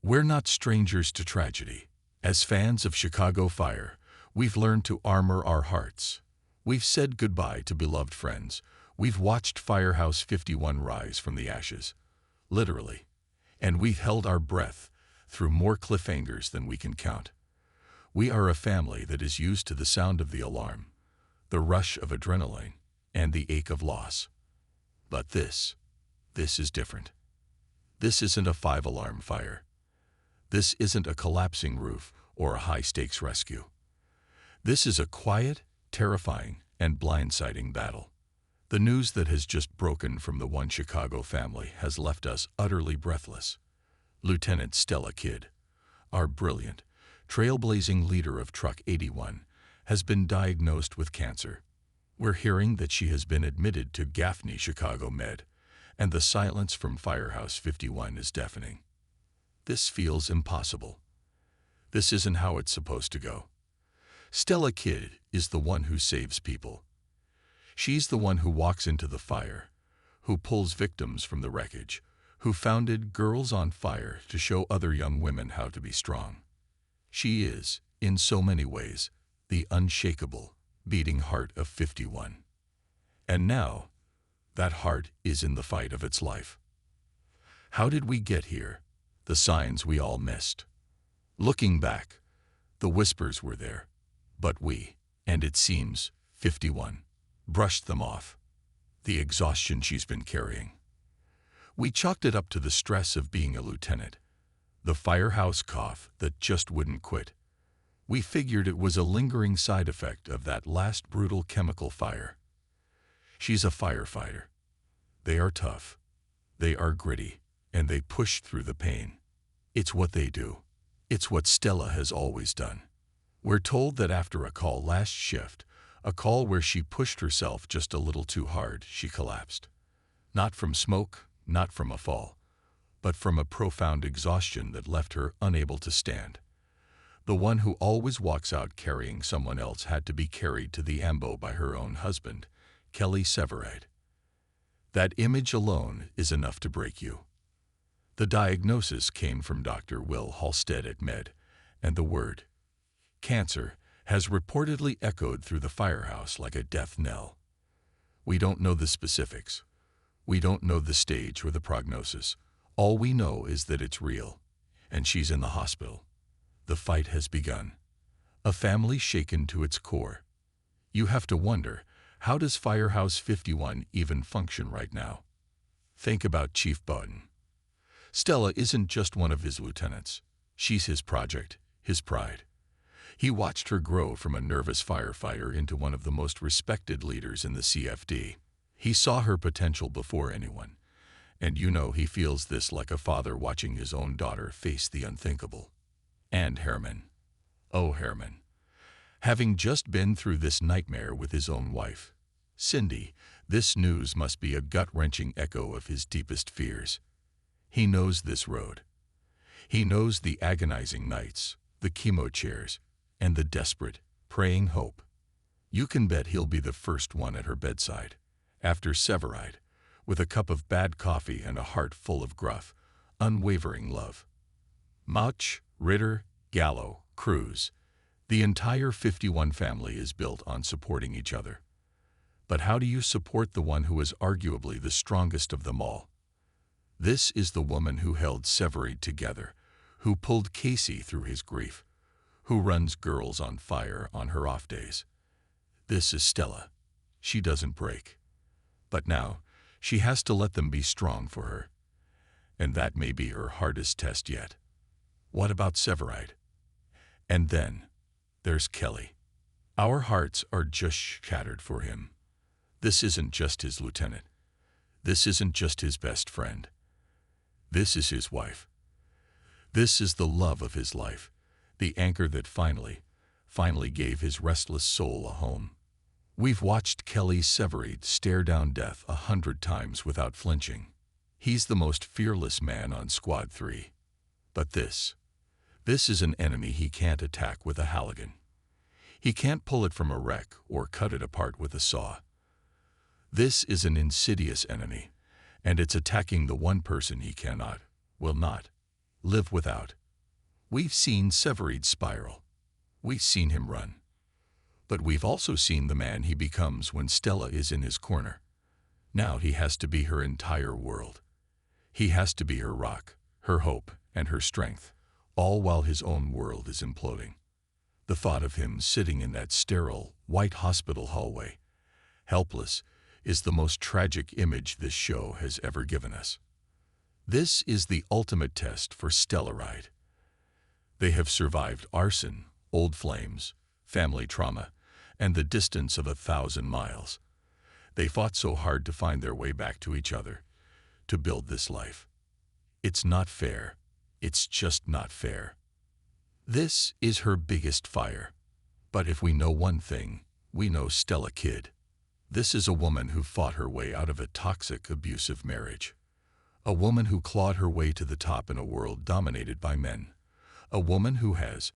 We're not strangers to tragedy. As fans of Chicago Fire, we've learned to armor our hearts. We've said goodbye to beloved friends. We've watched Firehouse 51 rise from the ashes, literally. And we've held our breath through more cliffhangers than we can count. We are a family that is used to the sound of the alarm, the rush of adrenaline, and the ache of loss. But this is different. This isn't a 5-alarm fire. This isn't a collapsing roof or a high-stakes rescue. This is a quiet, terrifying, and blindsiding battle. The news that has just broken from the One Chicago family has left us utterly breathless. Lieutenant Stella Kidd, our brilliant, trailblazing leader of Truck 81, has been diagnosed with cancer. We're hearing that she has been admitted to Gaffney Chicago Med, and the silence from Firehouse 51 is deafening. This feels impossible. This isn't how it's supposed to go. Stella Kidd is the one who saves people. She's the one who walks into the fire, who pulls victims from the wreckage, who founded Girls on Fire to show other young women how to be strong. She is, in so many ways, the unshakable, beating heart of 51. And now, that heart is in the fight of its life. How did we get here? The signs we all missed. Looking back, the whispers were there, but we, and it seems, 51, brushed them off. The exhaustion she's been carrying. We chalked it up to the stress of being a lieutenant, the firehouse cough that just wouldn't quit. We figured it was a lingering side effect of that last brutal chemical fire. She's a firefighter. They are tough, they are gritty, and they push through the pain. It's what they do. It's what Stella has always done. We're told that after a call last shift, a call where she pushed herself just a little too hard, she collapsed. Not from smoke, not from a fall, but from a profound exhaustion that left her unable to stand. The one who always walks out carrying someone else had to be carried to the ambo by her own husband, Kelly Severide. That image alone is enough to break you. The diagnosis came from Dr. Will Halstead at Med, and the word, cancer, has reportedly echoed through the firehouse like a death knell. We don't know the specifics. We don't know the stage or the prognosis. All we know is that it's real, and she's in the hospital. The fight has begun. A family shaken to its core. You have to wonder, how does Firehouse 51 even function right now? Think about Chief Bowden. Stella isn't just one of his lieutenants. She's his project, his pride. He watched her grow from a nervous firefighter into one of the most respected leaders in the CFD. He saw her potential before anyone. And you know he feels this like a father watching his own daughter face the unthinkable. And Herman. Oh, Herman. Having just been through this nightmare with his own wife, Cindy, this news must be a gut-wrenching echo of his deepest fears. He knows this road. He knows the agonizing nights, the chemo chairs, and the desperate, praying hope. You can bet he'll be the first one at her bedside, after Severide, with a cup of bad coffee and a heart full of gruff, unwavering love. Mauch, Ritter, Gallo, Cruz, the entire 51 family is built on supporting each other. But how do you support the one who is arguably the strongest of them all? This is the woman who held Severide together, who pulled Casey through his grief, who runs Girls on Fire on her off days. This is Stella. She doesn't break. But now, she has to let them be strong for her. And that may be her hardest test yet. What about Severide? And then, there's Kelly. Our hearts are just shattered for him. This isn't just his lieutenant. This isn't just his best friend. This is his wife. This is the love of his life, the anchor that finally gave his restless soul a home. We've watched Kelly Severide stare down death 100 times without flinching. He's the most fearless man on Squad 3. But this is an enemy he can't attack with a Halligan. He can't pull it from a wreck or cut it apart with a saw. This is an insidious enemy, and it's attacking the one person he cannot, will not, live without. We've seen Severide spiral. We've seen him run. But we've also seen the man he becomes when Stella is in his corner. Now he has to be her entire world. He has to be her rock, her hope, and her strength, all while his own world is imploding. The thought of him sitting in that sterile, white hospital hallway, helpless, is the most tragic image this show has ever given us. This is the ultimate test for Severide. They have survived arson, old flames, family trauma, and the distance of 1,000 miles. They fought so hard to find their way back to each other, to build this life. It's not fair. It's just not fair. This is her biggest fire. But if we know one thing, we know Stella Kidd. This is a woman who fought her way out of a toxic, abusive marriage. A woman who clawed her way to the top in a world dominated by men. A woman who has